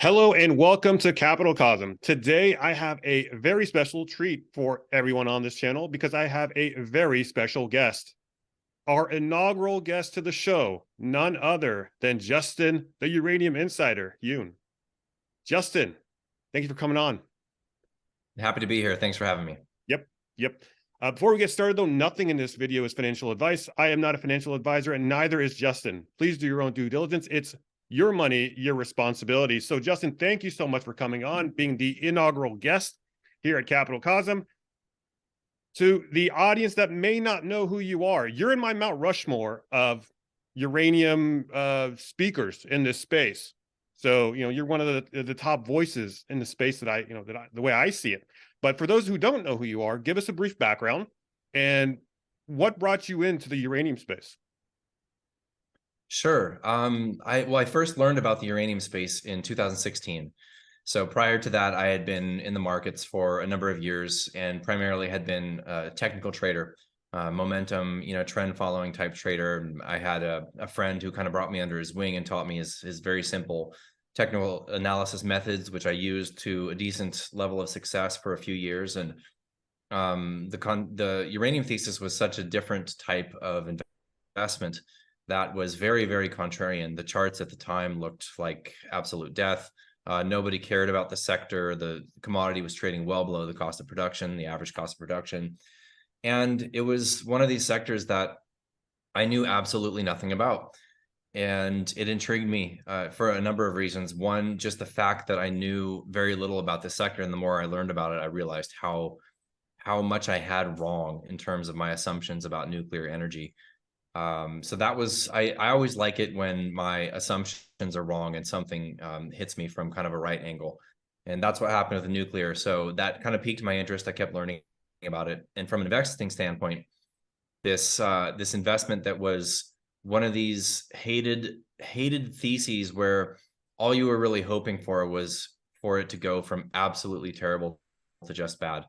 Hello and welcome to Capital Cosm. Today I have a very special treat for everyone on this channel because I have a very special guest. Our inaugural guest to the show, none other than Justin, the Uranium Insider, Huhn. Justin, thank you for coming on. Happy to be here. Thanks for having me. Yep. Before we get started, though, nothing in this video is financial advice. I am not a financial advisor, and neither is Justin. Please do your own due diligence. It's your money, your responsibility. So, Justin, thank you so much for coming on, being the inaugural guest here at Capital Cosm. To the audience that may not know who you are, you're in my Mount Rushmore of uranium speakers in this space. So, you're one of the top voices in the space the way I see it. But for those who don't know who you are, give us a brief background and what brought you into the uranium space. Sure. I first learned about the uranium space in 2016. So prior to that, I had been in the markets for a number of years and primarily had been a technical trader, momentum, trend following type trader. I had a friend who kind of brought me under his wing and taught me his very simple technical analysis methods, which I used to a decent level of success for a few years. And the uranium thesis was such a different type of investment that was very, very contrarian. The charts at the time looked like absolute death. Nobody cared about the sector. The commodity was trading well below the cost of production, the average cost of production. And it was one of these sectors that I knew absolutely nothing about. And it intrigued me for a number of reasons. One, just the fact that I knew very little about this sector. And the more I learned about it, I realized how much I had wrong in terms of my assumptions about nuclear energy. So that was, I always like it when my assumptions are wrong and something hits me from kind of a right angle. And that's what happened with the nuclear. So that kind of piqued my interest. I kept learning about it. And from an investing standpoint, this investment that was one of these hated theses where all you were really hoping for was for it to go from absolutely terrible to just bad.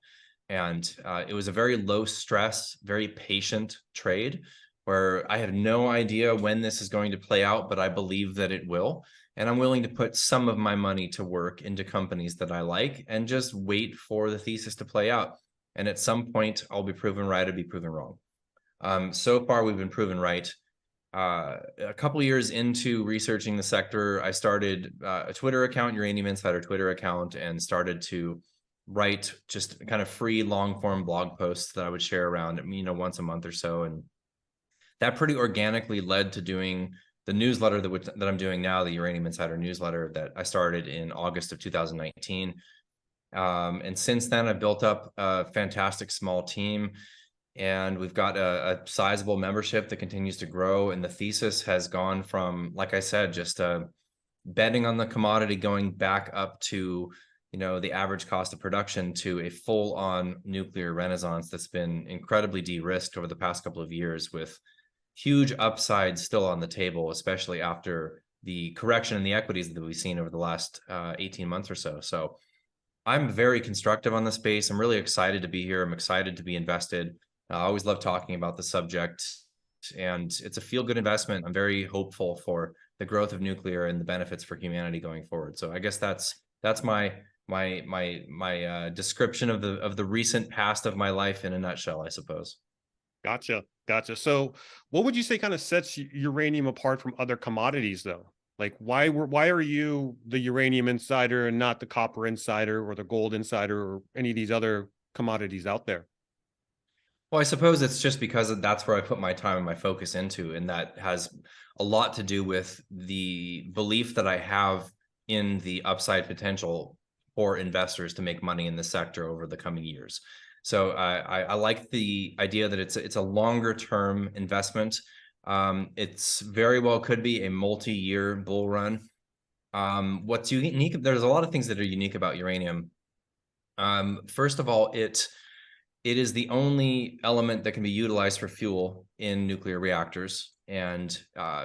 And it was a very low stress, very patient trade where I have no idea when this is going to play out, but I believe that it will. And I'm willing to put some of my money to work into companies that I like and just wait for the thesis to play out. And at some point, I'll be proven right or be proven wrong. So far, we've been proven right. A couple years into researching the sector, I started a Twitter account, Uranium Insider Twitter account, and started to write just kind of free long form blog posts that I would share around, once a month or so. And that pretty organically led to doing the newsletter that I'm doing now, the Uranium Insider newsletter that I started in August of 2019. And since then, I've built up a fantastic small team. And we've got a sizable membership that continues to grow. And the thesis has gone from, like I said, just betting on the commodity going back up to, the average cost of production to a full-on nuclear renaissance that's been incredibly de-risked over the past couple of years with huge upsides still on the table, especially after the correction in the equities that we've seen over the last 18 months or so. So I'm very constructive on the space. I'm really excited to be here. I'm excited to be invested. I always love talking about the subject, and it's a feel-good investment. I'm very hopeful for the growth of nuclear and the benefits for humanity going forward. So I guess that's my description of the recent past of my life in a nutshell, I suppose. Gotcha. So what would you say kind of sets uranium apart from other commodities, though? Like, why are you the uranium insider and not the copper insider or the gold insider or any of these other commodities out there? Well, I suppose it's just because that's where I put my time and my focus into, and that has a lot to do with the belief that I have in the upside potential for investors to make money in the sector over the coming years. So I like the idea that it's a longer term investment. It's very well could be a multi-year bull run. What's unique, there's a lot of things that are unique about uranium. First of all, it is the only element that can be utilized for fuel in nuclear reactors. And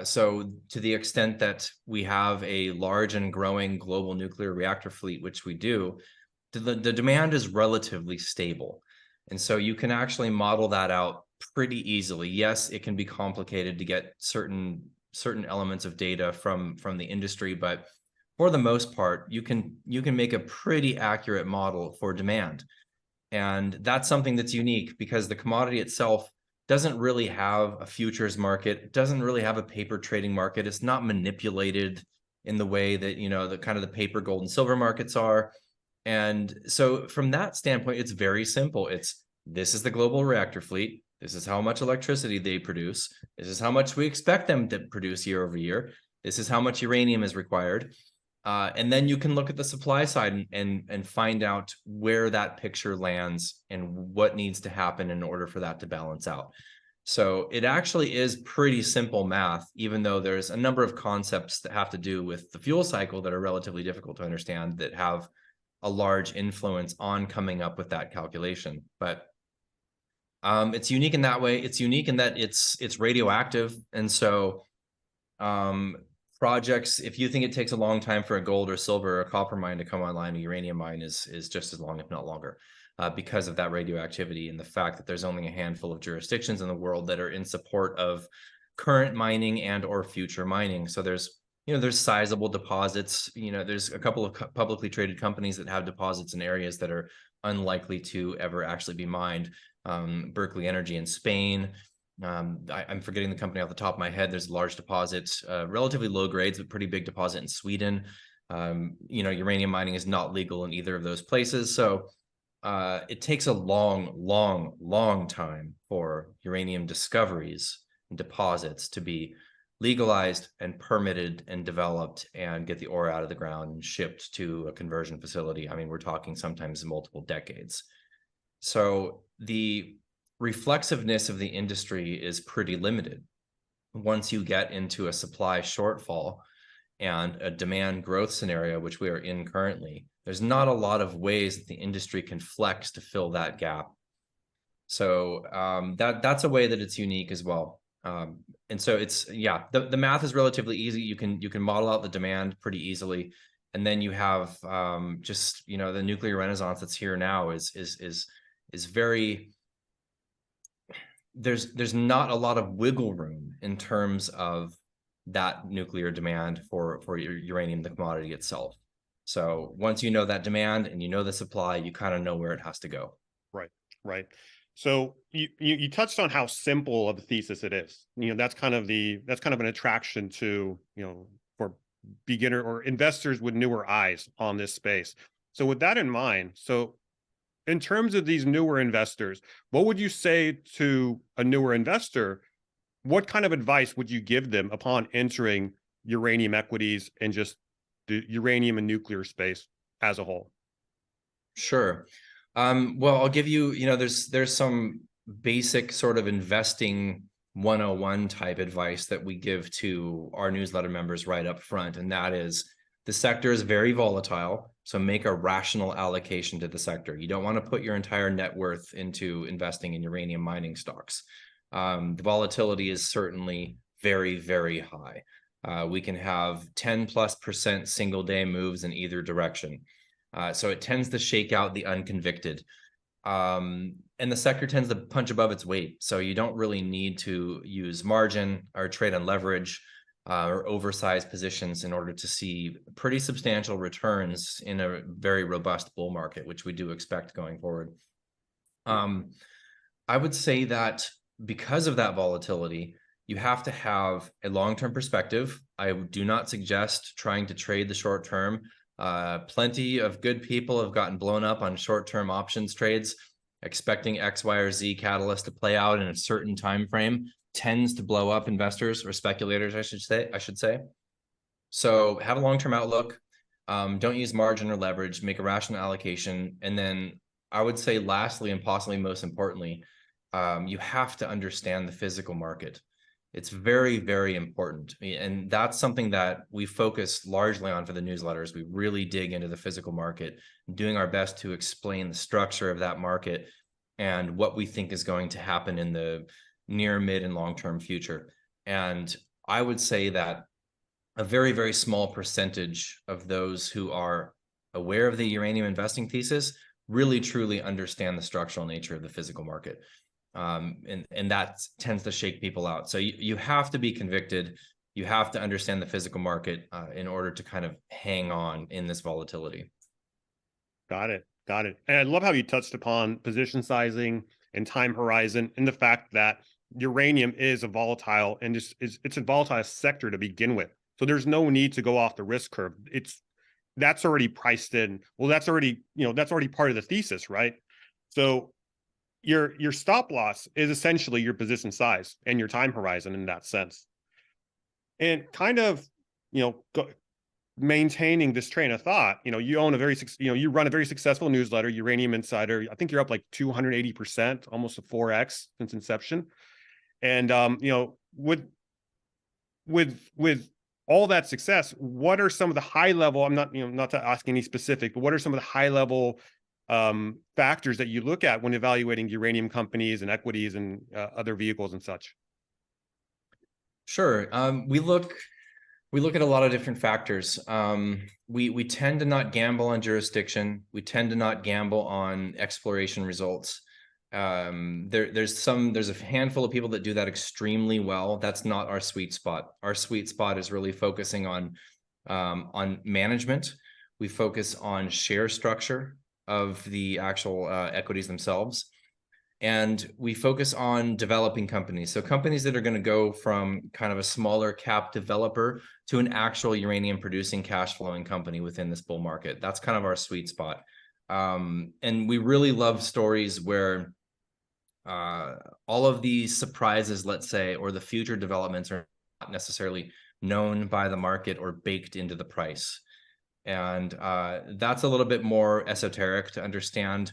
so to the extent that we have a large and growing global nuclear reactor fleet, which we do, the demand is relatively stable. And so you can actually model that out pretty easily. Yes, it can be complicated to get certain elements of data from the industry, but for the most part, you can make a pretty accurate model for demand. And that's something that's unique because the commodity itself doesn't really have a futures market. It doesn't really have a paper trading market. It's not manipulated in the way that, the kind of the paper, gold, and silver markets are. And so from that standpoint, it's very simple. This is the global reactor fleet. This is how much electricity they produce. This is how much we expect them to produce year over year. This is how much uranium is required. And then you can look at the supply side and find out where that picture lands and what needs to happen in order for that to balance out. So it actually is pretty simple math, even though there's a number of concepts that have to do with the fuel cycle that are relatively difficult to understand, that have a large influence on coming up with that calculation. But it's unique in that way. It's unique in that it's radioactive. And so projects, if you think it takes a long time for a gold or silver or a copper mine to come online, a uranium mine is just as long, if not longer, because of that radioactivity and the fact that there's only a handful of jurisdictions in the world that are in support of current mining and or future mining. So there's sizable deposits. There's a couple of publicly traded companies that have deposits in areas that are unlikely to ever actually be mined. Berkeley Energy in Spain. I'm forgetting the company off the top of my head. There's a large deposit, relatively low grades, but pretty big deposit in Sweden. Uranium mining is not legal in either of those places. So it takes a long time for uranium discoveries and deposits to be legalized and permitted and developed and get the ore out of the ground and shipped to a conversion facility. I mean, we're talking sometimes multiple decades. So the reflexiveness of the industry is pretty limited. Once you get into a supply shortfall and a demand growth scenario, which we are in currently, there's not a lot of ways that the industry can flex to fill that gap. So that's a way that it's unique as well. And so the math is relatively easy. You can model out the demand pretty easily. And then you have the nuclear renaissance that's here now is very, there's not a lot of wiggle room in terms of that nuclear demand for uranium, the commodity itself. So once you know that demand and you know the supply, you kind of know where it has to go. Right. So you touched on how simple of a thesis it is. That's kind of an attraction to, for beginner or investors with newer eyes on this space. So with that in mind, in terms of these newer investors, what would you say to a newer investor? What kind of advice would you give them upon entering uranium equities and just the uranium and nuclear space as a whole? Sure. Well, I'll give you, there's some basic sort of investing 101 type advice that we give to our newsletter members right up front. And that is, the sector is very volatile. So make a rational allocation to the sector. You don't want to put your entire net worth into investing in uranium mining stocks. The volatility is certainly very, very high. We can have 10+% single day moves in either direction. So it tends to shake out the unconvicted. And the sector tends to punch above its weight. So you don't really need to use margin or trade on leverage or oversized positions in order to see pretty substantial returns in a very robust bull market, which we do expect going forward. I would say that because of that volatility, you have to have a long-term perspective. I do not suggest trying to trade the short term. Plenty of good people have gotten blown up on short-term options trades, expecting X, Y, or Z catalyst to play out in a certain time frame. Tends to blow up investors or speculators, I should say. So have a long-term outlook. Don't use margin or leverage. Make a rational allocation. And then I would say, lastly, and possibly most importantly, you have to understand the physical market. It's very, very important. And that's something that we focus largely on for the newsletters. We really dig into the physical market, doing our best to explain the structure of that market and what we think is going to happen in the near, mid, and long-term future. And I would say that a very, very small percentage of those who are aware of the uranium investing thesis really, truly understand the structural nature of the physical market. And that tends to shake people out. So you have to be convicted. you have to understand the physical market in order to kind of hang on in this volatility. Got it. Got it. And I love how you touched upon position sizing and time horizon, and the fact that uranium is a volatile and it's a volatile sector to begin with. So there's no need to go off the risk curve. That's already priced in. Well, that's already, that's already part of the thesis, right? So your stop loss is essentially your position size and your time horizon in that sense. And kind of, maintaining this train of thought, you own a very, you run a very successful newsletter, Uranium Insider. I think you're up like 280%, almost a 4x since inception. And with all that success, what are some of the high level, I'm not, not to ask any specific, but what are some of the high level factors that you look at when evaluating uranium companies and equities and other vehicles and such? Sure. We look at a lot of different factors. We tend to not gamble on jurisdiction. We tend to not gamble on exploration results. There's a handful of people that do that extremely well. That's not our sweet spot. Our sweet spot is really focusing on management. We focus on share structure of the actual equities themselves. And we focus on developing companies. So companies that are going to go from kind of a smaller cap developer to an actual uranium producing cash flowing company within this bull market. That's kind of our sweet spot. And we really love stories where all of these surprises, let's say, or the future developments are not necessarily known by the market or baked into the price. And that's a little bit more esoteric to understand.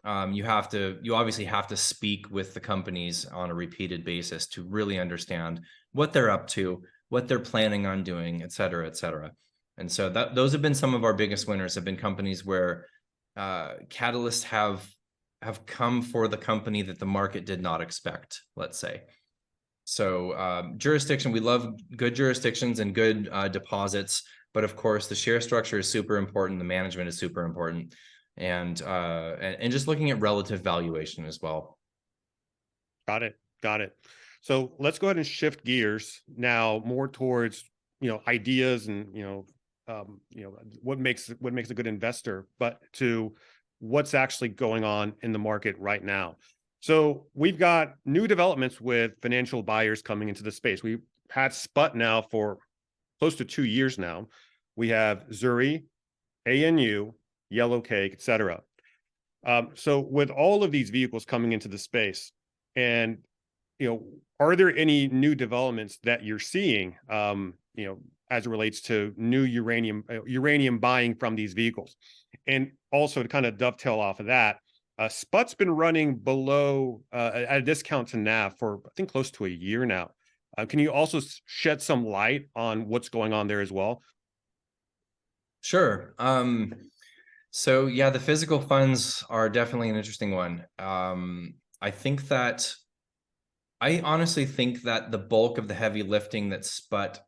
You obviously have to speak with the companies on a repeated basis to really understand what they're up to, what they're planning on doing, et cetera, et cetera. And so those have been some of our biggest winners, have been companies where catalysts have come for the company that the market did not expect, let's say. So jurisdiction, we love good jurisdictions and good deposits, but of course the share structure is super important. The management is super important. And just looking at relative valuation as well. Got it. Got it. So let's go ahead and shift gears now more towards, ideas and, what makes a good investor, but to what's actually going on in the market right now. So we've got new developments with financial buyers coming into the space. We've had SPUT now for close to 2 years now. We have Zuri, ANU, Yellow Cake, et cetera. So with all of these vehicles coming into the space, and are there any new developments that you're seeing, as it relates to new uranium buying from these vehicles? And also to kind of dovetail off of that, SPUT's been running below at a discount to NAV for I think close to a year now. Can you also shed some light on what's going on there as well? Sure. So yeah, the physical funds are definitely an interesting one. I honestly think that the bulk of the heavy lifting that SPUT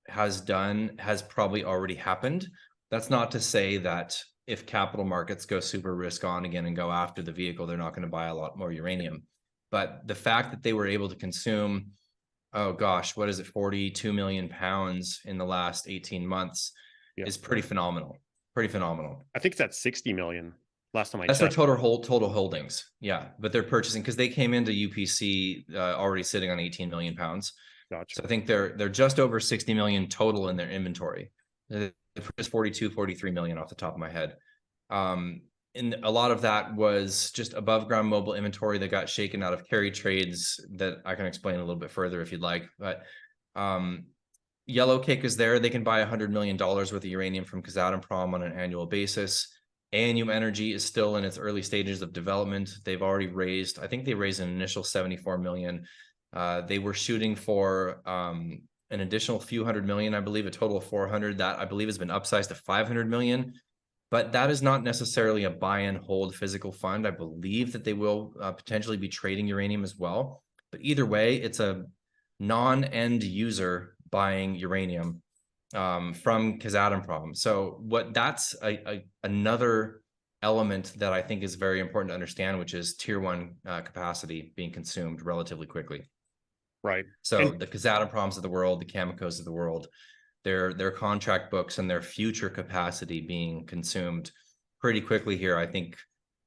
has done has probably already happened. That's not to say that if capital markets go super risk on again and go after the vehicle, they're not going to buy a lot more uranium. But the fact that they were able to consume, oh gosh, what is it, 42 million pounds in the last 18 months is pretty phenomenal. Pretty phenomenal. I think it's at 60 million last time I checked. That's their total holdings. Yeah, but they're purchasing because they came into UPC already sitting on 18 million pounds. Gotcha. So I think they're just over 60 million total in their inventory. They purchased 43 million off the top of my head. And a lot of that was just above ground mobile inventory that got shaken out of carry trades that I can explain a little bit further if you'd like. But Yellow Cake is there. They can buy $100 million worth of uranium from Kazatomprom on an annual basis. ANU Energy is still in its early stages of development. They've already raised, I think they raised an initial 74 million. They were shooting for an additional few hundred million, I believe, a total of 400. That I believe has been upsized to 500 million. But that is not necessarily a buy and hold physical fund. I believe that they will potentially be trading uranium as well. But either way, it's a non-end user buying uranium from Kazatomprom. So that's another element that I think is very important to understand, which is tier one capacity being consumed relatively quickly. Right. So And the Kazatomproms of the world, the Camecos of the world, their contract books and their future capacity being consumed pretty quickly here, I think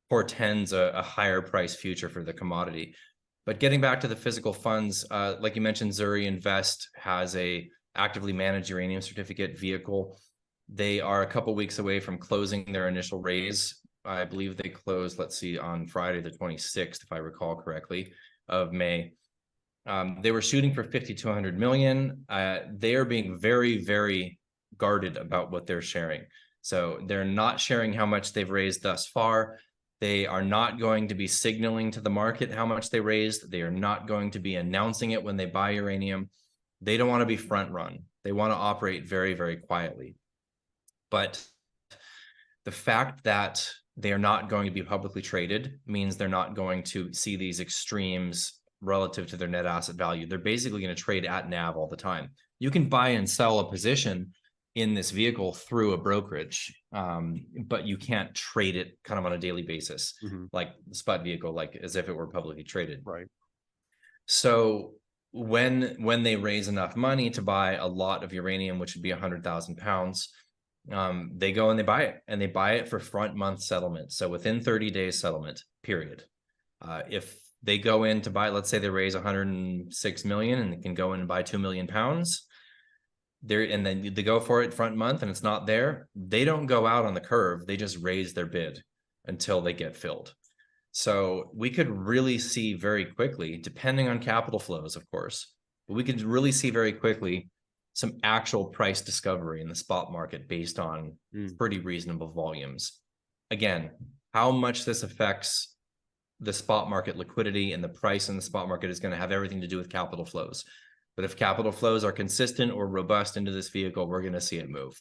portends a higher price future for the commodity. But getting back to the physical funds, like you mentioned, Zuri Invest has a actively managed uranium certificate vehicle. They are a couple weeks away from closing their initial raise. I believe they closed, let's see, on Friday the 26th, if I recall correctly, of May. They were shooting for 5,200 million. They are being very, very guarded about what they're sharing. So they're not sharing how much they've raised thus far. They are not going to be signaling to the market how much they raised. They are not going to be announcing it when they buy uranium. They don't want to be front run. They want to operate very, very quietly. But the fact that they are not going to be publicly traded means they're not going to see these extremes relative to their net asset value. They're basically going to trade at NAV all the time. You can buy and sell a position in this vehicle through a brokerage, but you can't trade it kind of on a daily basis, like the spot vehicle, like as if it were publicly traded. Right. So when they raise enough money to buy a lot of uranium, which would be 100,000 pounds, they go and they buy it for front month settlement. So within 30 days settlement period. If they go in to buy, let's say they raise 106 million and they can go in and buy 2 million pounds there, and then they go for it front month and it's not there. They don't go out on the curve. They just raise their bid until they get filled. So we could really see very quickly, depending on capital flows, of course, but we could really see very quickly some actual price discovery in the spot market based on pretty reasonable volumes. Again, how much this affects the spot market liquidity and the price in the spot market is going to have everything to do with capital flows. But if capital flows are consistent or robust into this vehicle, we're going to see it move.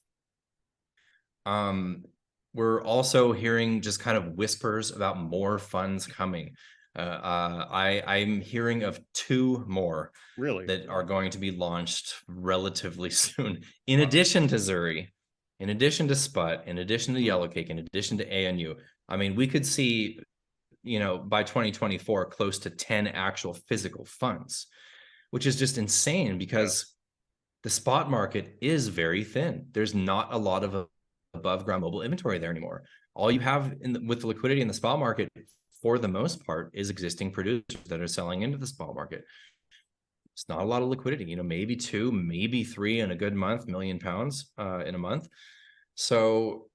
We're also hearing just kind of whispers about more funds coming. I'm hearing of 2 more Really that are going to be launched relatively soon. In addition to Zuri, in addition to Sput, in addition to Yellowcake, in addition to ANU. I mean, we could see, by 2024, close to 10 actual physical funds, which is just insane because the spot market is very thin. There's not a lot of above ground mobile inventory there anymore. All you have with the liquidity in the spot market, for the most part, is existing producers that are selling into the spot market. It's not a lot of liquidity, maybe 2, maybe 3 in a good month, million pounds in a month. So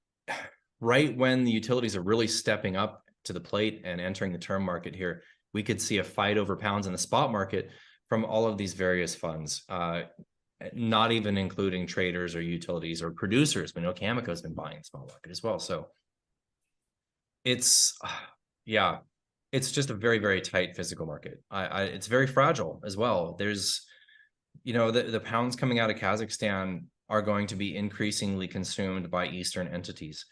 right when the utilities are really stepping up to the plate and entering the term market here, we could see a fight over pounds in the spot market from all of these various funds, not even including traders or utilities or producers. We know Cameco has been buying the spot market as well. So it's just a very, very tight physical market. It's very fragile as well. There's, the pounds coming out of Kazakhstan are going to be increasingly consumed by Eastern entities.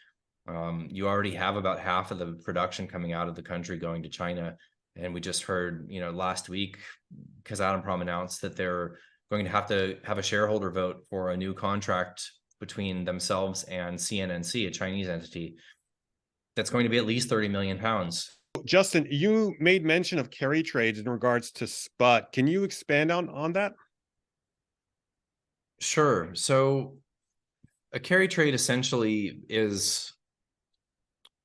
You already have about half of the production coming out of the country going to China. And we just heard, last week, Kazatomprom announced that they're going to have a shareholder vote for a new contract between themselves and CNNC, a Chinese entity, that's going to be at least 30 million pounds. Justin, you made mention of carry trades in regards to Sput. Can you expand on that? Sure. So a carry trade essentially is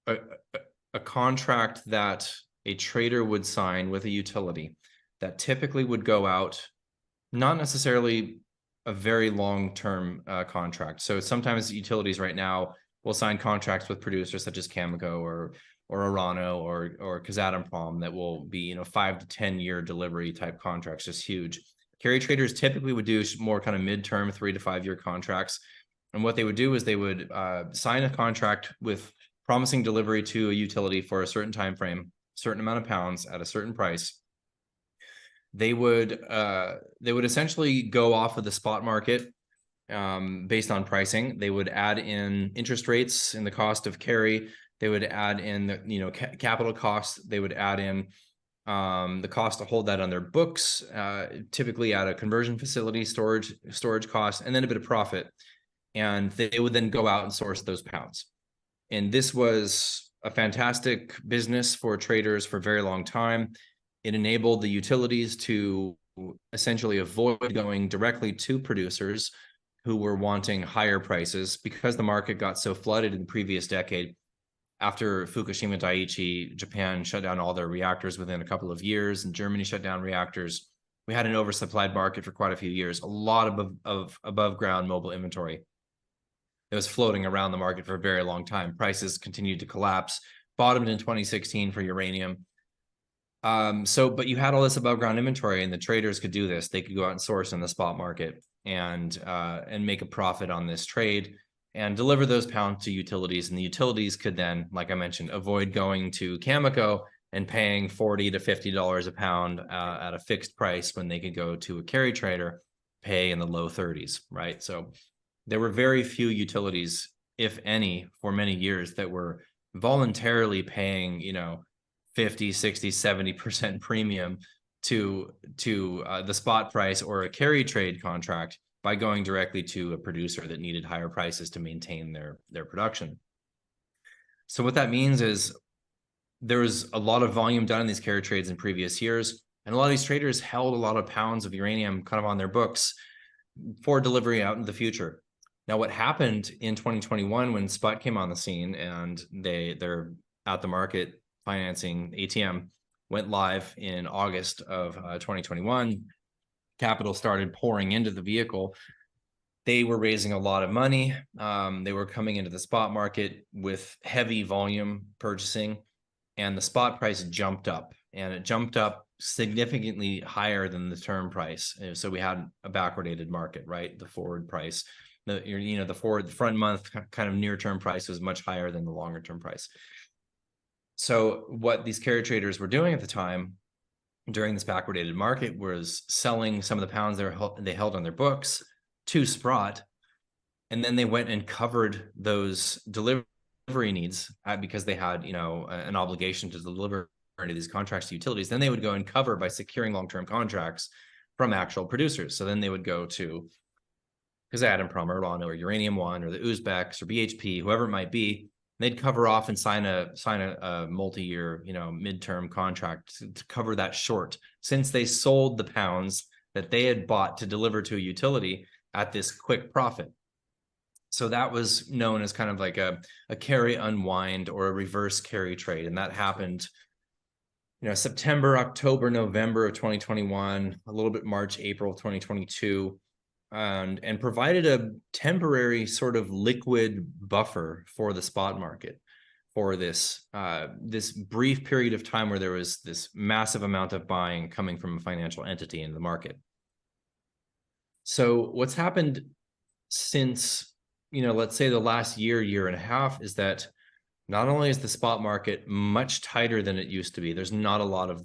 a contract that a trader would sign with a utility that typically would go out, not necessarily a very long-term contract. So sometimes utilities right now will sign contracts with producers such as Cameco or Orano or Kazatomprom that will be 5 to 10 year delivery type contracts, just huge. Carry traders typically would do more kind of midterm 3 to 5 year contracts. And what they would do is they would sign a contract with promising delivery to a utility for a certain time frame, certain amount of pounds at a certain price. They would essentially go off of the spot market based on pricing. They would add in interest rates in the cost of carry. They would add in the capital costs. They would add in the cost to hold that on their books, typically at a conversion facility, storage costs, and then a bit of profit. And they would then go out and source those pounds. And this was a fantastic business for traders for a very long time. It enabled the utilities to essentially avoid going directly to producers who were wanting higher prices because the market got so flooded in the previous decade. After Fukushima Daiichi, Japan shut down all their reactors within a couple of years, and Germany shut down reactors. We had an oversupplied market for quite a few years, a lot of above ground mobile inventory. It was floating around the market for a very long time. Prices continued to collapse, bottomed in 2016 for uranium. But you had all this above ground inventory, and the traders could do this. They could go out and source in the spot market and make a profit on this trade and deliver those pounds to utilities. And the utilities could then, like I mentioned, avoid going to Cameco and paying $40 to $50 a pound at a fixed price when they could go to a carry trader, pay in the low 30s, right? So there were very few utilities, if any, for many years that were voluntarily paying, 50, 60, 70% premium to the spot price or a carry trade contract by going directly to a producer that needed higher prices to maintain their production. So what that means is there was a lot of volume done in these carry trades in previous years, and a lot of these traders held a lot of pounds of uranium kind of on their books for delivery out in the future. Now, what happened in 2021 when spot came on the scene and they're at the market financing, ATM went live in August of 2021. Capital started pouring into the vehicle. They were raising a lot of money. They were coming into the spot market with heavy volume purchasing, and the spot price jumped up, and it jumped up significantly higher than the term price. So we had a backwardated market, right? The forward price, the front month kind of near-term price was much higher than the longer-term price. So what these carry traders were doing at the time during this backwardated market was selling some of the pounds they held on their books to Sprott, and then they went and covered those delivery needs because they had, an obligation to deliver into these contracts to utilities. Then they would go and cover by securing long-term contracts from actual producers. So then they would go to Kazatomprom or Uranium or Uranium One or the Uzbeks or BHP, whoever it might be. They'd cover off and sign a multi-year, midterm contract to cover that short, since they sold the pounds that they had bought to deliver to a utility at this quick profit. So that was known as kind of like a carry unwind or a reverse carry trade. And that happened, September, October, November of 2021, a little bit March, April of 2022. And provided a temporary sort of liquid buffer for the spot market for this brief period of time where there was this massive amount of buying coming from a financial entity in the market. So what's happened since, let's say the last year and a half, is that not only is the spot market much tighter than it used to be, there's not a lot of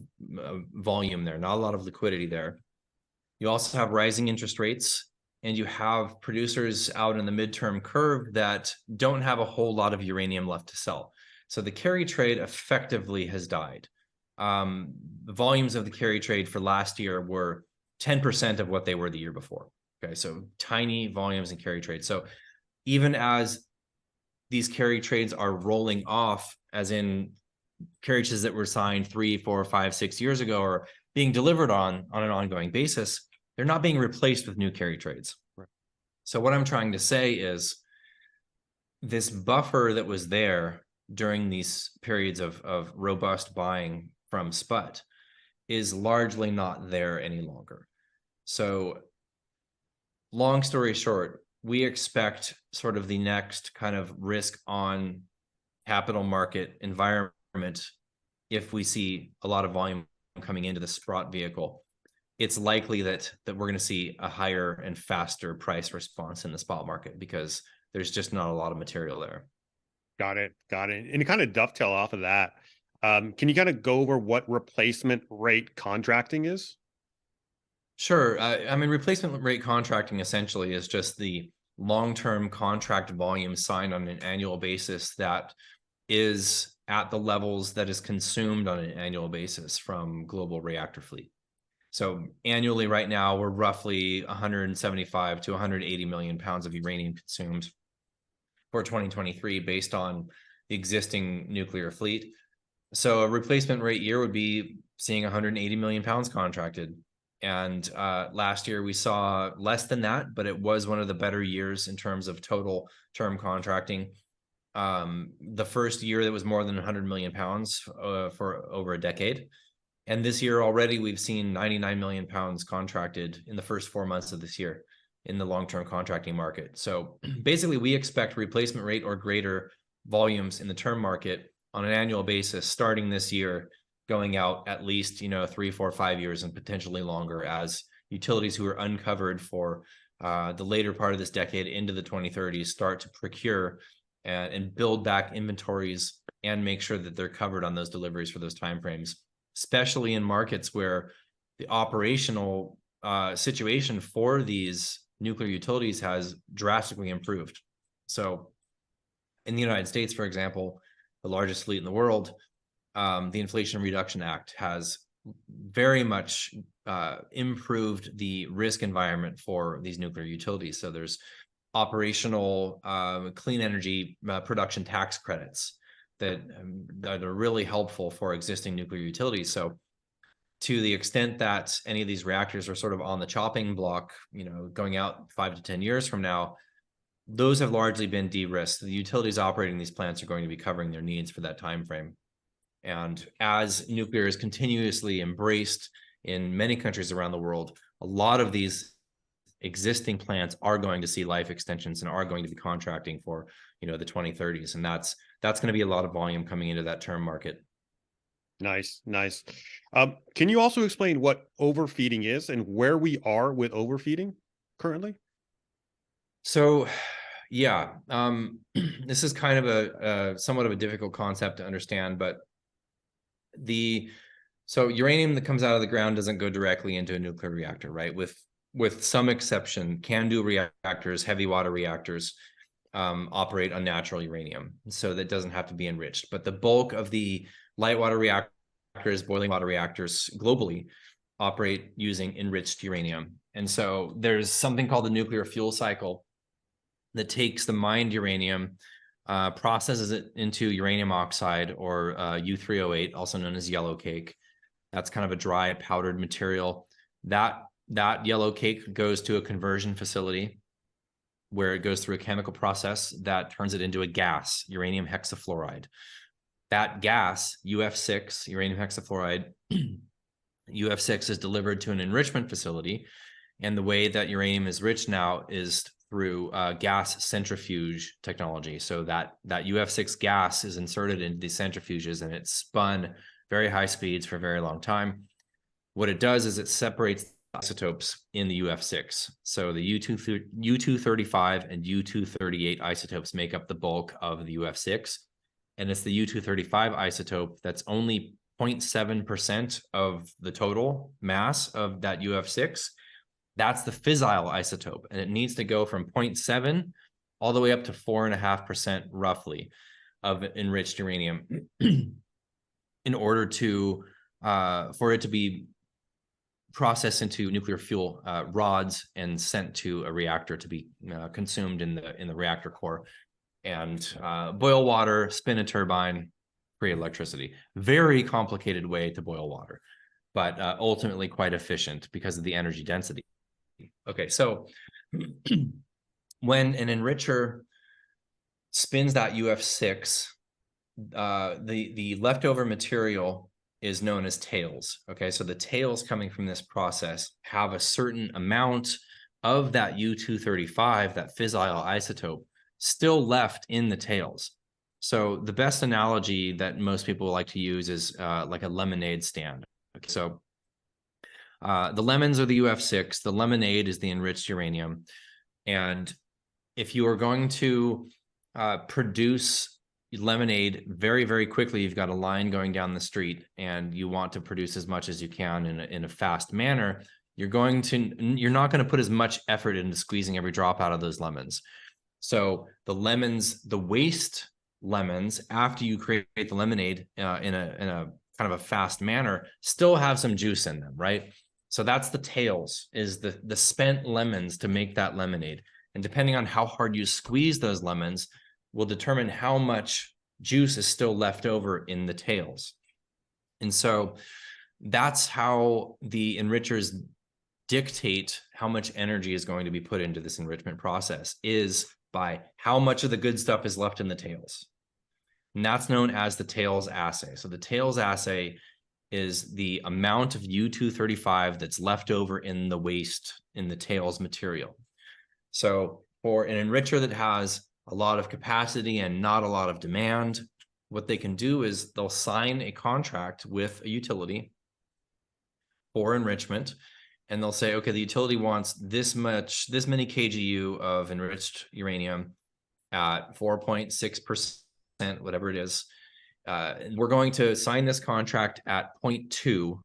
volume there, not a lot of liquidity there. You also have rising interest rates, and you have producers out in the midterm curve that don't have a whole lot of uranium left to sell. So the carry trade effectively has died. The volumes of the carry trade for last year were 10% of what they were the year before. Okay, so tiny volumes in carry trade. So even as these carry trades are rolling off, as in carriages that were signed 3, 4, 5, 6 years ago, or being delivered on an ongoing basis, they're not being replaced with new carry trades. Right. So what I'm trying to say is this buffer that was there during these periods of robust buying from SPUT is largely not there any longer. So long story short, we expect sort of the next kind of risk on capital market environment. If we see a lot of volume coming into the Sprott vehicle, it's likely that we're going to see a higher and faster price response in the spot market because there's just not a lot of material there. Got it. And to kind of dovetail off of that, can you kind of go over what replacement rate contracting is? Sure. Replacement rate contracting essentially is just the long-term contract volume signed on an annual basis that is at the levels that is consumed on an annual basis from global reactor fleet. So annually right now, we're roughly 175 to 180 million pounds of uranium consumed for 2023 based on the existing nuclear fleet. So a replacement rate year would be seeing 180 million pounds contracted. And last year we saw less than that, but it was one of the better years in terms of total term contracting. The first year that was more than 100 million pounds for over a decade. And this year already we've seen 99 million pounds contracted in the first 4 months of this year in the long-term contracting market. So basically we expect replacement rate or greater volumes in the term market on an annual basis starting this year, going out at least 3, 4, 5 years and potentially longer, as utilities who are uncovered for the later part of this decade into the 2030s start to procure and build back inventories and make sure that they're covered on those deliveries for those timeframes, especially in markets where the operational situation for these nuclear utilities has drastically improved. So in the United States, for example, the largest fleet in the world, the Inflation Reduction Act has very much improved the risk environment for these nuclear utilities. So there's operational clean energy production tax credits that are really helpful for existing nuclear utilities. So to the extent that any of these reactors are sort of on the chopping block, going out 5 to 10 years from now, those have largely been de-risked. The utilities operating these plants are going to be covering their needs for that time frame. And as nuclear is continuously embraced in many countries around the world, a lot of these existing plants are going to see life extensions and are going to be contracting for, the 2030s. And that's going to be a lot of volume coming into that term market. Nice. Can you also explain what overfeeding is and where we are with overfeeding currently? So, yeah, this is kind of a somewhat of a difficult concept to understand, but so uranium that comes out of the ground doesn't go directly into a nuclear reactor, right? With some exception, CANDU reactors, heavy water reactors, operate on natural uranium, so that doesn't have to be enriched. But the bulk of the light water reactors, boiling water reactors globally operate using enriched uranium. And so there's something called the nuclear fuel cycle that takes the mined uranium, processes it into uranium oxide, or U3O8, also known as yellow cake. That's kind of a dry powdered material. That yellow cake goes to a conversion facility where it goes through a chemical process that turns it into a gas, uranium hexafluoride. That gas, UF6, uranium hexafluoride, UF6 is delivered to an enrichment facility. And the way that uranium is enriched now is through gas centrifuge technology. So that UF6 gas is inserted into these centrifuges and it's spun very high speeds for a very long time. What it does is it separates isotopes in the UF6. So the U235 and U238 isotopes make up the bulk of the UF6. And it's the U235 isotope that's only 0.7% of the total mass of that UF6. That's the fissile isotope, and it needs to go from 0.7 all the way up to 4.5% roughly of enriched uranium in order to for it to be processed into nuclear fuel rods and sent to a reactor to be consumed in the reactor core and boil water, spin a turbine, create electricity. Very complicated way to boil water, but ultimately quite efficient because of the energy density. Okay, so when an enricher spins that UF6, the leftover material is known as tails. Okay, so the tails coming from this process have a certain amount of that U235, that fissile isotope, still left in the tails. So the best analogy that most people like to use is like a lemonade stand. Okay, so the lemons are the UF6, the lemonade is the enriched uranium. And if you are going to produce lemonade very, very quickly, you've got a line going down the street and you want to produce as much as you can in a fast manner, you're not going to put as much effort into squeezing every drop out of those lemons. So the waste lemons, after you create the lemonade in a kind of a fast manner, still have some juice in them, right? So that's the tails, is the spent lemons to make that lemonade. And depending on how hard you squeeze those lemons will determine how much juice is still left over in the tails. And so that's how the enrichers dictate how much energy is going to be put into this enrichment process is by how much of the good stuff is left in the tails. And that's known as the tails assay. So the tails assay is the amount of U-235 that's left over in the waste in the tails material. So for an enricher that has a lot of capacity and not a lot of demand, what they can do is they'll sign a contract with a utility for enrichment, and they'll say, okay, the utility wants this many kGU of enriched uranium at 4.6%, whatever it is. And we're going to sign this contract at 0.2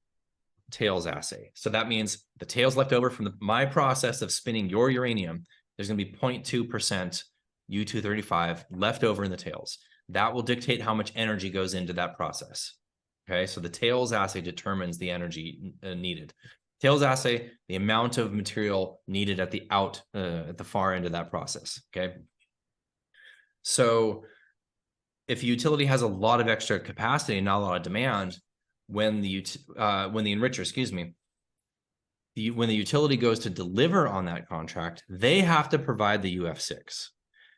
tails assay. So that means the tails left over from my process of spinning your uranium, there's going to be 0.2% U-235 left over in the tails. That will dictate how much energy goes into that process. Okay, so the tails assay determines the energy needed. Tails assay, the amount of material needed at the far end of that process. Okay, so if a utility has a lot of extra capacity and not a lot of demand, when the enricher, when the utility goes to deliver on that contract, they have to provide the UF6.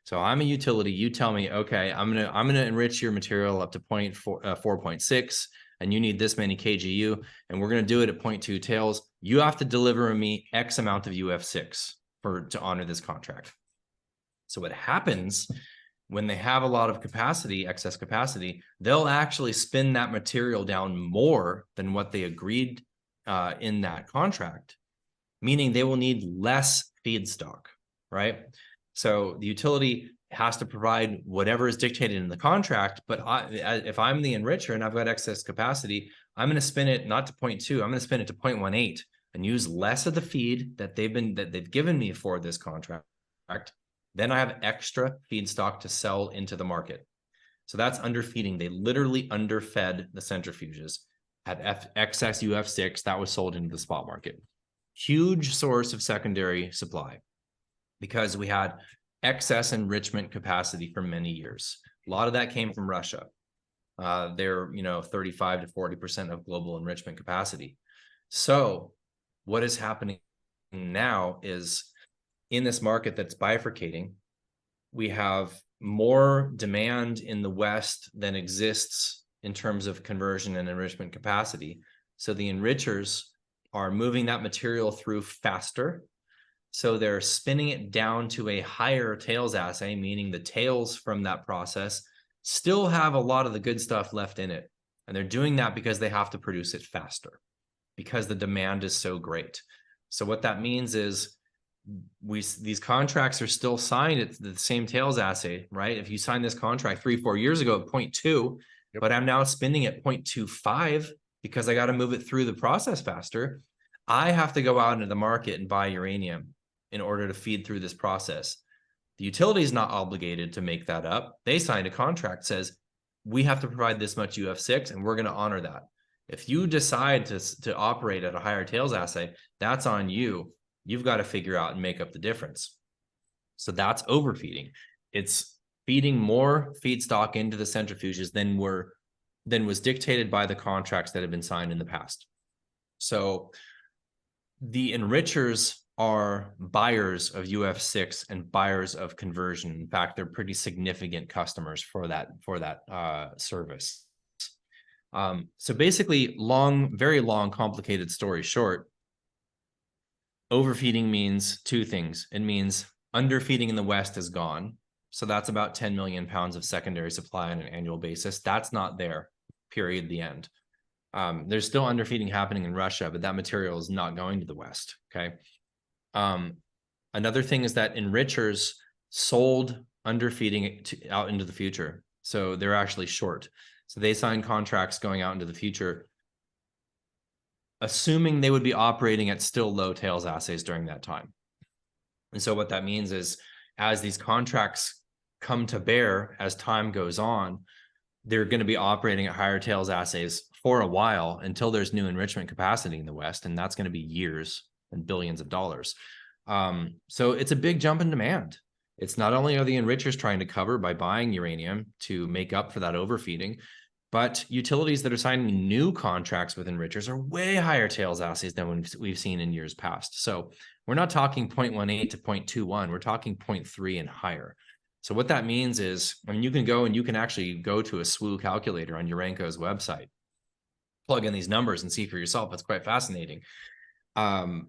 So I'm a utility. You tell me, okay, I'm gonna enrich your material up to 4.6, and you need this many kGU, and we're gonna do it at 0.2 tails. You have to deliver me X amount of UF6 to honor this contract. So what happens when they have a lot of capacity, excess capacity, they'll actually spin that material down more than what they agreed in that contract, meaning they will need less feedstock, right? So the utility has to provide whatever is dictated in the contract, but if I'm the enricher and I've got excess capacity, I'm going to spin it not to 0.2, I'm going to spin it to 0.18 and use less of the feed that they've given me for this contract. Then I have extra feedstock to sell into the market. So that's underfeeding. They literally underfed the centrifuges at excess UF6 that was sold into the spot market. Huge source of secondary supply because we had excess enrichment capacity for many years. A lot of that came from Russia. They're 35 to 40% of global enrichment capacity. So what is happening now is in this market that's bifurcating, we have more demand in the West than exists in terms of conversion and enrichment capacity. So the enrichers are moving that material through faster. So they're spinning it down to a higher tails assay, meaning the tails from that process still have a lot of the good stuff left in it. And they're doing that because they have to produce it faster because the demand is so great. So what that means is these contracts are still signed at the same tails assay, right? If you signed this contract 3-4 years ago at 0.2, yep, but I'm now spinning at 0.25 because I got to move it through the process faster, I have to go out into the market and buy uranium in order to feed through this process. The utility is not obligated to make that up. They signed a contract that says, we have to provide this much UF6 and we're going to honor that. If you decide to operate at a higher tails assay, that's on you. You've got to figure out and make up the difference. So that's overfeeding. It's feeding more feedstock into the centrifuges than was dictated by the contracts that have been signed in the past. So the enrichers are buyers of UF6 and buyers of conversion. In fact, they're pretty significant customers for that service. So basically, very long, complicated story short, overfeeding means two things. It means underfeeding in the West is gone. So that's about 10 million pounds of secondary supply on an annual basis. That's not there, period, the end. There's still underfeeding happening in Russia, but that material is not going to the West, okay? Another thing is that enrichers sold underfeeding out into the future. So they're actually short. So they sign contracts going out into the future, assuming they would be operating at still low tails assays during that time. And so what that means is as these contracts come to bear, as time goes on, they're going to be operating at higher tails assays for a while until there's new enrichment capacity in the West. And that's going to be years and billions of dollars. So it's a big jump in demand. It's not only are the enrichers trying to cover by buying uranium to make up for that overfeeding, But utilities that are signing new contracts with enrichers are way higher tails assays than we've seen in years past. So we're not talking 0.18 to 0.21, we're talking 0.3 and higher. So what that means is, I mean, you can go and you can actually go to a SWU calculator on Urenco's website, plug in these numbers and see for yourself. It's quite fascinating. From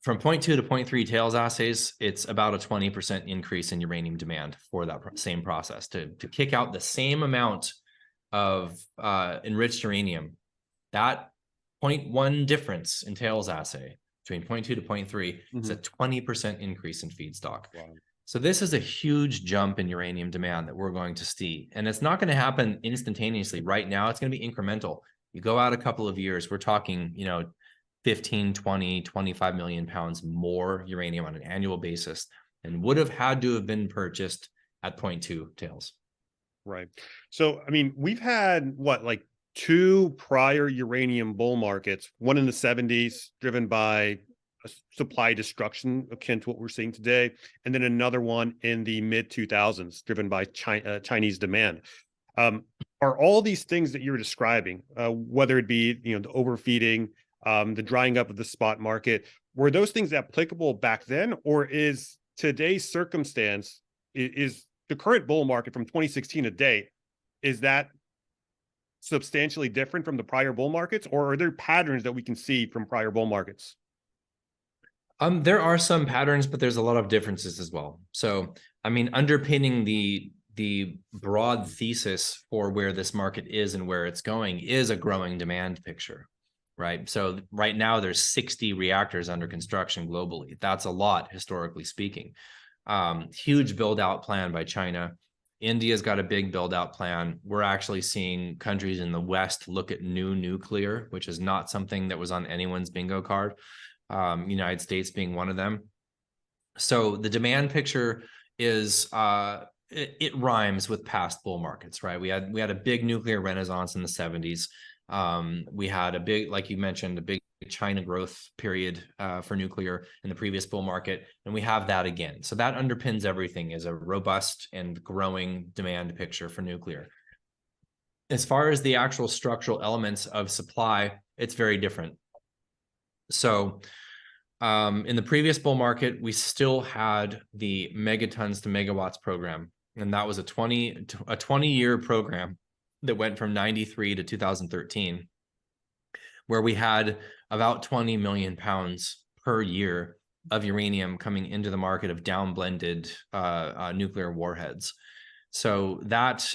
0.2 to 0.3 tails assays, it's about a 20% increase in uranium demand for that same process to kick out the same amount of enriched uranium. That 0.1 difference in tails assay between 0.2 to 0.3 is a 20% increase in feedstock. Wow. So this is a huge jump in uranium demand that we're going to see. And it's not going to happen instantaneously. Right now, it's going to be incremental. You go out a couple of years, we're talking, 15, 20, 25 million pounds more uranium on an annual basis and would have had to have been purchased at 0.2 tails. Right. So, I mean, we've had like 2 prior uranium bull markets, one in the 70s driven by a supply destruction akin to what we're seeing today, and then another one in the mid 2000s driven by Chinese demand. Are all these things that you're describing, whether it be, the overfeeding, the drying up of the spot market, were those things applicable back then, or is today's circumstance is the current bull market from 2016 to date, is that substantially different from the prior bull markets, or are there patterns that we can see from prior bull markets? There are some patterns, but there's a lot of differences as well. So, I mean, underpinning the broad thesis for where this market is and where it's going is a growing demand picture, right? So right now there's 60 reactors under construction globally. That's a lot, historically speaking. Huge build out plan by China. India's got a big build out plan. We're actually seeing countries in the West look at new nuclear, which is not something that was on anyone's bingo card. United States being one of them. So the demand picture is it rhymes with past bull markets, right? We had a big nuclear renaissance in the 70s. We had a big, like you mentioned, a big China growth period for nuclear in the previous bull market, and we have that again. So that underpins everything as a robust and growing demand picture for nuclear. As far as the actual structural elements of supply, it's very different. So in the previous bull market, we still had the megatons to megawatts program, and that was a 20-year program that went from 93 to 2013, where we had about 20 million pounds per year of uranium coming into the market of down-blended nuclear warheads. So that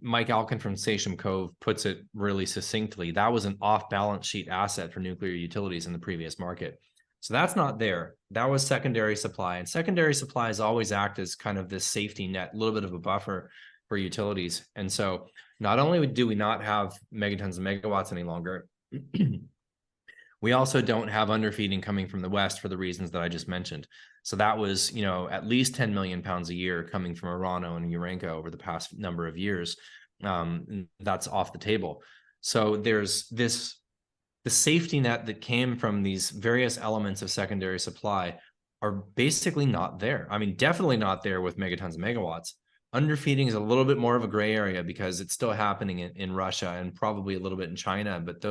Mike Alkin from Sachem Cove puts it really succinctly. That was an off-balance sheet asset for nuclear utilities in the previous market. So that's not there. That was secondary supply. And secondary supplies always act as kind of this safety net, a little bit of a buffer for utilities. And so not only do we not have megatons and megawatts any longer, we also don't have underfeeding coming from the West for the reasons that I just mentioned. So that was, at least 10 million pounds a year coming from Orano and Urenco over the past number of years. That's off the table. So there's the safety net that came from these various elements of secondary supply are basically not there. I mean, definitely not there with megatons and megawatts. Underfeeding is a little bit more of a gray area because it's still happening in Russia and probably a little bit in China, but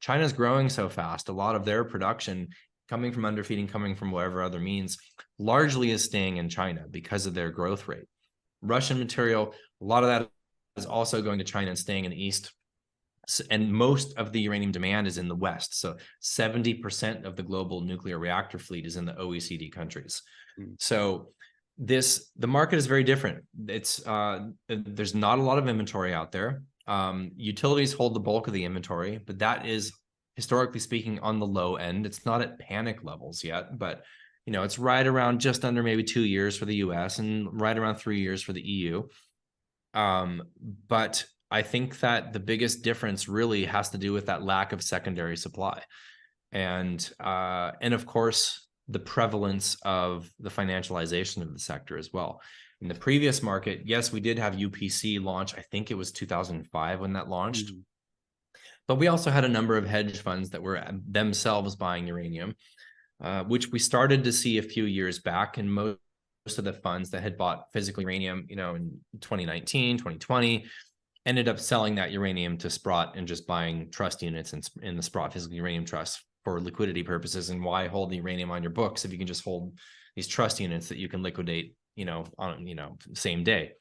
China's growing so fast. A lot of their production coming from underfeeding, coming from whatever other means, largely is staying in China because of their growth rate. Russian material, a lot of that is also going to China and staying in the East. And most of the uranium demand is in the West. So 70% of the global nuclear reactor fleet is in the OECD countries. So the market is very different. It's there's not a lot of inventory out there. Utilities hold the bulk of the inventory, but that is, historically speaking, on the low end. It's not at panic levels yet, but it's right around just under maybe 2 years for the US and right around 3 years for the EU. But I think that the biggest difference really has to do with that lack of secondary supply, and of course the prevalence of the financialization of the sector as well. In the previous market, yes, we did have UPC launch. I think it was 2005 when that launched. But we also had a number of hedge funds that were themselves buying uranium, which we started to see a few years back. And most of the funds that had bought physical uranium, in 2019, 2020, ended up selling that uranium to Sprott and just buying trust units in the Sprott Physical Uranium Trust for liquidity purposes. And why hold the uranium on your books if you can just hold these trust units that you can liquidate, on, same day.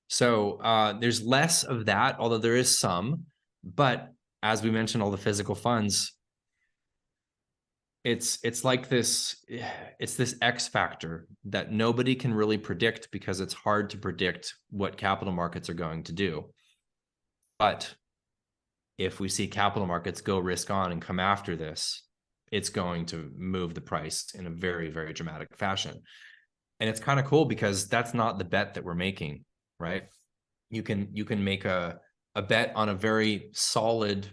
So there's less of that, although there is some. But as we mentioned, all the physical funds, it's like this, it's this X factor that nobody can really predict because it's hard to predict what capital markets are going to do. But if we see capital markets go risk on and come after this, it's going to move the price in a very, very dramatic fashion. And it's kind of cool because that's not the bet that we're making, right? You can make a bet on a very solid,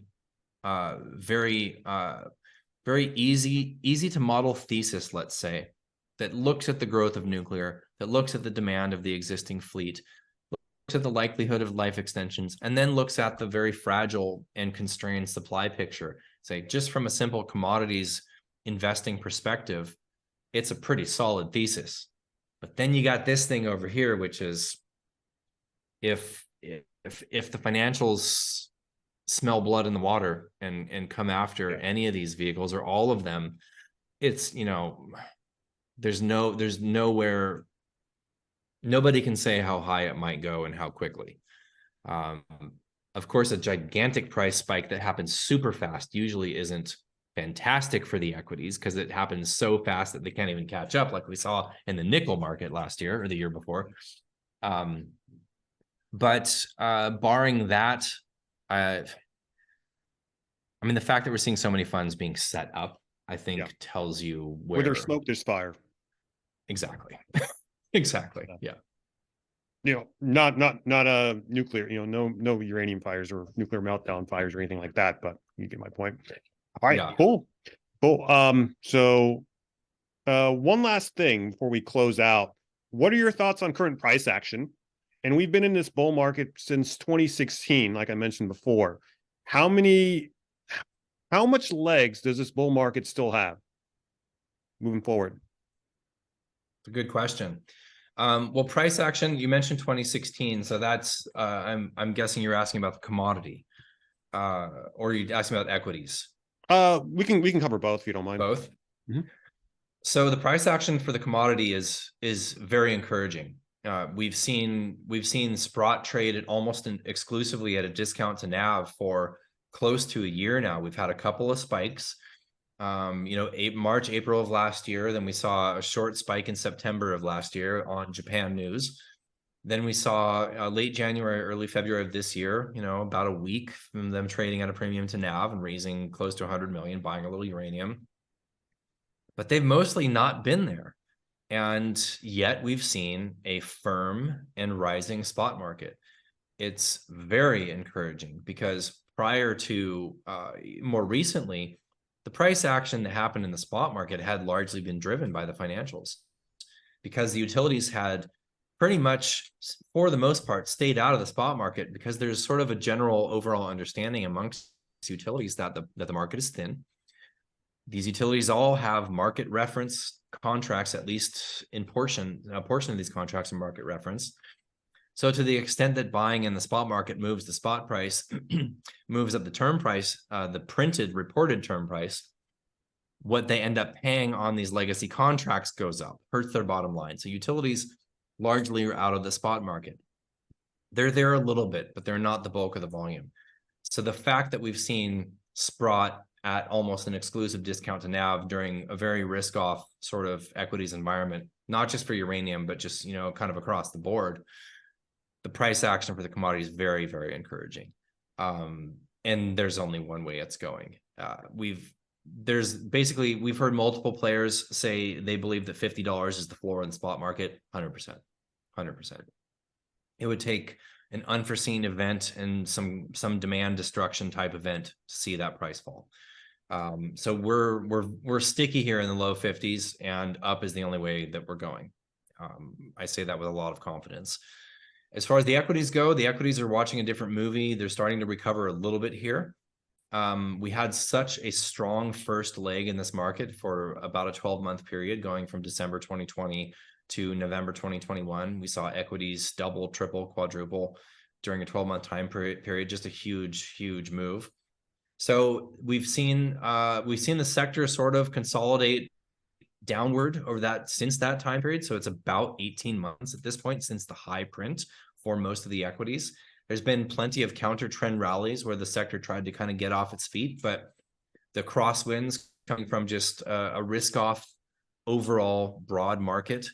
very easy to model thesis, let's say, that looks at the growth of nuclear, that looks at the demand of the existing fleet, looks at the likelihood of life extensions, and then looks at the very fragile and constrained supply picture. Say, just from a simple commodities investing perspective, it's a pretty solid thesis. But then you got this thing over here, which is if the financials smell blood in the water and come after any of these vehicles or all of them, it's, there's nowhere, nobody can say how high it might go and how quickly. Of course, a gigantic price spike that happens super fast usually isn't fantastic for the equities because it happens so fast that they can't even catch up, like we saw in the nickel market last year or the year before. But barring that, the fact that we're seeing so many funds being set up, I think tells you where there's smoke, there's fire. Exactly. Exactly. Yeah. Not a nuclear, no uranium fires or nuclear meltdown fires or anything like that, but you get my point. All right, cool. So one last thing before we close out. What are your thoughts on current price action? And we've been in this bull market since 2016, like I mentioned before. How much legs does this bull market still have moving forward? It's a good question. Well, price action, you mentioned 2016, so that's I'm guessing you're asking about the commodity, or you're asking about equities. We can cover both if you don't mind. Both. Mm-hmm. So the price action for the commodity is very encouraging. We've seen Sprott trade at almost exclusively at a discount to NAV for close to a year now. We've had a couple of spikes. March, April of last year. Then we saw a short spike in September of last year on Japan news. Then we saw late January, early February of this year, about a week from them trading at a premium to NAV and raising close to 100 million, buying a little uranium. But they've mostly not been there. And yet we've seen a firm and rising spot market. It's very encouraging because prior to more recently, the price action that happened in the spot market had largely been driven by the financials because the utilities had pretty much, for the most part, stayed out of the spot market because there's sort of a general overall understanding amongst utilities that the market is thin. These utilities all have market reference contracts, at least a portion of these contracts are market reference. So to the extent that buying in the spot market moves the spot price, moves up the term price, the reported term price, what they end up paying on these legacy contracts goes up, hurts their bottom line. So utilities largely are out of the spot market. They're there a little bit, but they're not the bulk of the volume. So the fact that we've seen Sprott at almost an exclusive discount to NAV during a very risk-off sort of equities environment, not just for uranium, but just, kind of across the board, the price action for the commodity is very, very encouraging. And there's only one way it's going. We've heard multiple players say they believe that $50 is the floor in the spot market. 100%. It would take an unforeseen event and some demand destruction type event to see that price fall. So we're sticky here in the low 50s, and up is the only way that we're going. I say that with a lot of confidence. As far as the equities go, the equities are watching a different movie. They're starting to recover a little bit here. We had such a strong first leg in this market for about a 12-month period, going from December 2020 to November 2021. We saw equities double, triple, quadruple. during a 12-month time period, just a huge move. So we've seen the sector sort of consolidate downward over that since that time period. So it's about 18 months at this point since the high print for most of the equities. There's been plenty of counter trend rallies where the sector tried to kind of get off its feet, but the crosswinds coming from just a risk-off overall broad market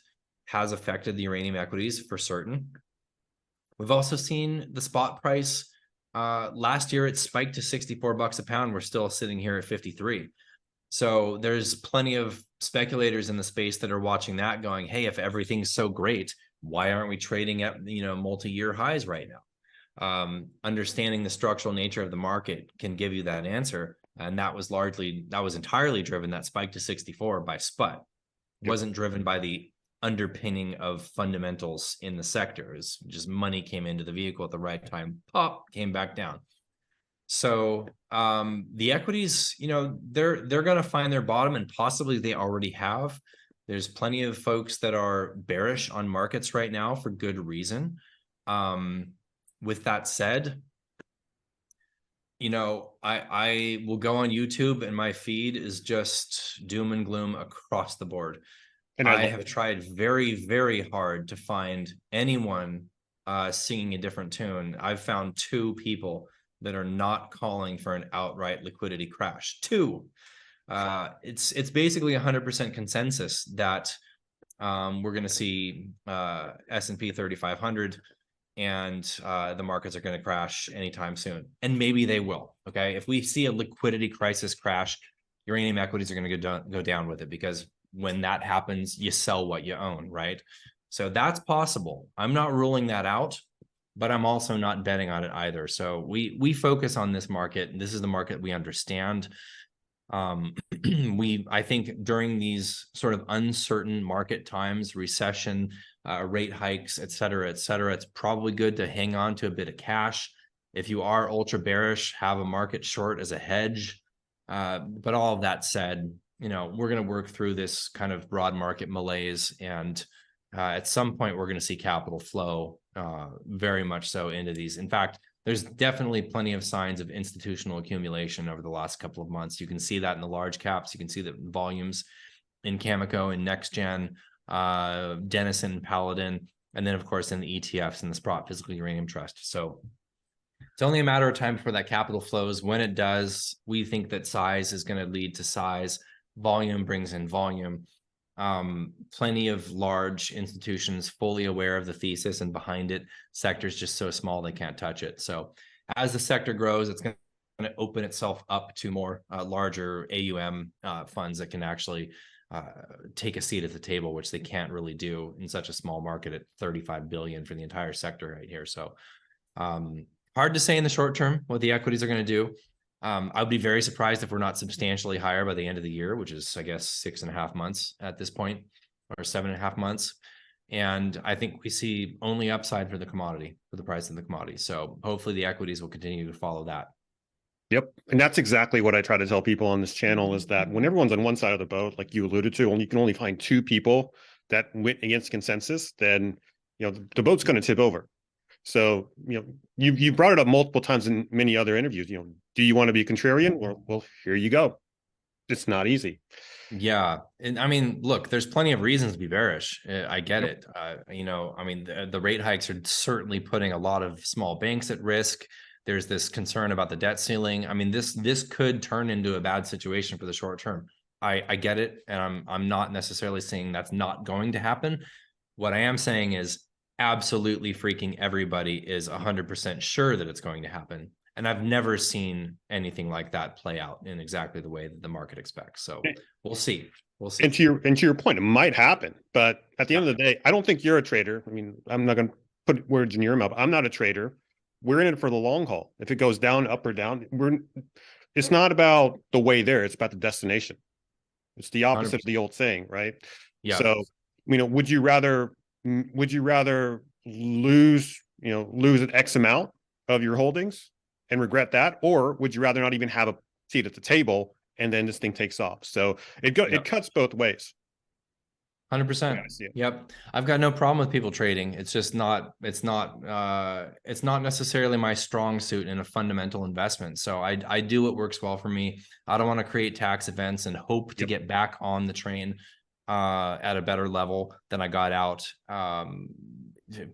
has affected the uranium equities for certain. We've also seen the spot price. Last year, it spiked to $64 a pound. We're still sitting here at 53. So there's plenty of speculators in the space that are watching that going, hey, if everything's so great, why aren't we trading at, multi-year highs right now? Understanding the structural nature of the market can give you that answer. And that was entirely driven, that spike to 64 by SPUT. It wasn't driven by the underpinning of fundamentals in the sector. It's just money came into the vehicle at the right time, pop, came back down. So the equities, they're going to find their bottom, and possibly they already have. There's plenty of folks that are bearish on markets right now for good reason. With that said, I will go on YouTube and my feed is just doom and gloom across the board. And I have tried very, very hard to find anyone singing a different tune. I've found 2 people that are not calling for an outright liquidity crash. 2. It's basically 100% consensus that we're going to see S&P 3500 and the markets are going to crash anytime soon. And maybe they will. Okay, if we see a liquidity crisis crash, uranium equities are going to go down with it, because when that happens, you sell what you own, right? So that's possible. I'm not ruling that out, but I'm also not betting on it either. So we focus on this market, and this is the market we understand. I think during these sort of uncertain market times, recession, rate hikes, et cetera, it's probably good to hang on to a bit of cash. If you are ultra bearish, have a market short as a hedge. But all of that said, we're going to work through this kind of broad market malaise, and at some point we're going to see capital flow very much so into these. In fact, there's definitely plenty of signs of institutional accumulation over the last couple of months. You can see that in the large caps. You can see the volumes in Cameco and NextGen, Denison, Paladin, and then of course in the ETFs and the Sprott Physical Uranium Trust. So it's only a matter of time before that capital flows. When it does, we think that size is going to lead to size. Volume brings in volume. Plenty of large institutions fully aware of the thesis and behind it. Sector's just so small they can't touch it. So as the sector grows, it's going to open itself up to more larger AUM funds that can actually take a seat at the table, which they can't really do in such a small market at 35 billion for the entire sector right here. So hard to say in the short term what the equities are going to do. I would be very surprised if we're not substantially higher by the end of the year, which is, I guess, 6.5 months at this point, or 7.5 months. And I think we see only upside for the price of the commodity. So hopefully the equities will continue to follow that. Yep. And that's exactly what I try to tell people on this channel, is that when everyone's on one side of the boat, like you alluded to, and you can only find 2 people that went against consensus, then, the boat's going to tip over. So, you brought it up multiple times in many other interviews. Do you want to be a contrarian? Well, here you go. It's not easy. Yeah. And I mean, look, there's plenty of reasons to be bearish. I get it. The rate hikes are certainly putting a lot of small banks at risk. There's this concern about the debt ceiling. I mean, this could turn into a bad situation for the short term. I get it. And I'm not necessarily saying that's not going to happen. What I am saying is, absolutely freaking everybody is 100% sure that it's going to happen. And I've never seen anything like that play out in exactly the way that the market expects. So we'll see. And to your point, it might happen. But at the end of the day, I don't think you're a trader. I mean, I'm not going to put words in your mouth. I'm not a trader. We're in it for the long haul. If it goes down, up or down, it's not about the way there. It's about the destination. It's the opposite 100%. Of the old saying, right? Yeah. So, would you rather lose an X amount of your holdings and regret that, or would you rather not even have a seat at the table and then this thing takes off? So it cuts both ways. 100%. I see it. Yep. I've got no problem with people trading. It's just not, it's not necessarily my strong suit in a fundamental investment. So I do what works well for me. I don't want to create tax events and hope to get back on the train at a better level than I got out.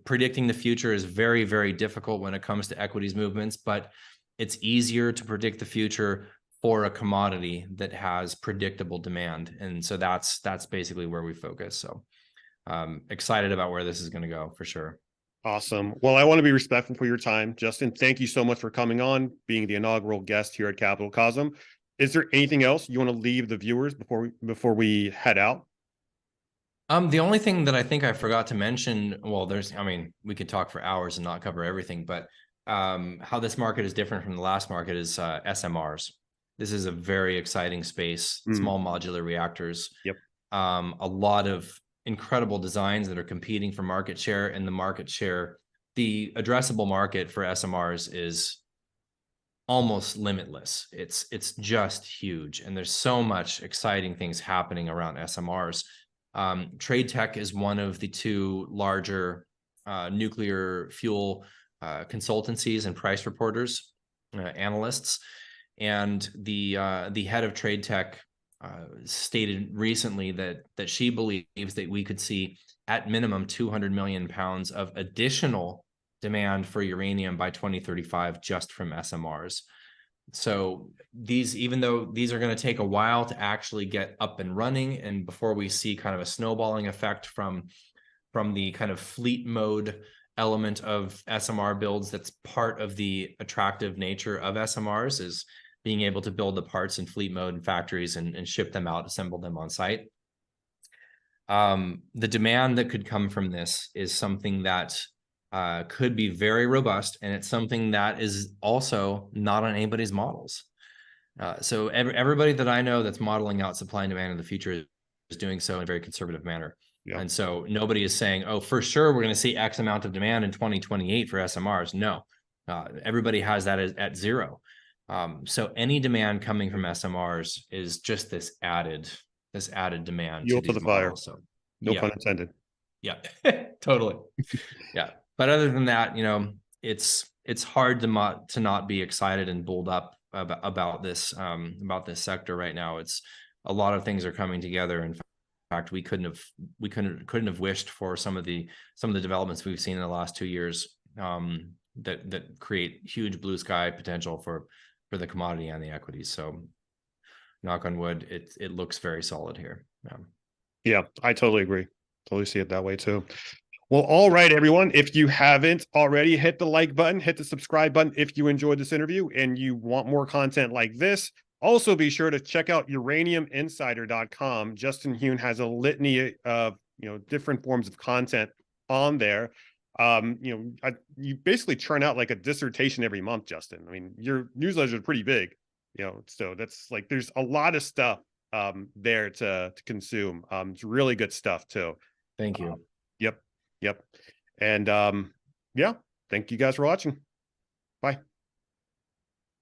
Predicting the future is very, very difficult when it comes to equities movements, but it's easier to predict the future for a commodity that has predictable demand. And so that's basically where we focus. So excited about where this is going to go for sure. Awesome. Well, I want to be respectful for your time, Justin. Thank you so much for coming on, being the inaugural guest here at Capital Cosm. Is there anything else you want to leave the viewers before we head out? The only thing that I think I forgot to mention, well, I mean, we could talk for hours and not cover everything, but how this market is different from the last market is SMRs. This is a very exciting space, small modular reactors. Yep. A lot of incredible designs that are competing for market share, and the addressable market for SMRs is almost limitless. It's just huge. And there's so much exciting things happening around SMRs. Trade Tech is one of the two larger nuclear fuel consultancies and price reporters, analysts. And the head of Trade Tech stated recently that she believes that we could see at minimum 200 million pounds of additional demand for uranium by 2035 just from SMRs. So even though these are going to take a while to actually get up and running, and before we see kind of a snowballing effect from the kind of fleet mode element of SMR builds, that's part of the attractive nature of SMRs, is being able to build the parts in fleet mode in factories and ship them out, assemble them on site. The demand that could come from this is something that could be very robust, and it's something that is also not on anybody's models. So everybody that I know that's modeling out supply and demand in the future is doing so in a very conservative manner. Yeah. And so nobody is saying, oh, for sure, we're going to see X amount of demand in 2028 for SMRs. No, everybody has that at zero. So any demand coming from SMRs is just this added demand. Fuel to the fire. So no pun intended. Yeah, totally. Yeah. But other than that, it's hard to not be excited and bulled up about this sector right now. It's a lot of things are coming together. In fact, we couldn't have wished for some of the developments we've seen in the last 2 years that create huge blue sky potential for the commodity and the equities. So knock on wood, it looks very solid here. Yeah, I totally agree. Totally see it that way too. Well, all right, everyone. If you haven't already, hit the like button, hit the subscribe button if you enjoyed this interview and you want more content like this. Also, be sure to check out uraniuminsider.com. Justin Huhn has a litany of different forms of content on there. You basically churn out like a dissertation every month, Justin. I mean, your newsletters are pretty big, so that's like there's a lot of stuff there to consume. It's really good stuff too. Thank you. Yep. And yeah, thank you guys for watching. Bye.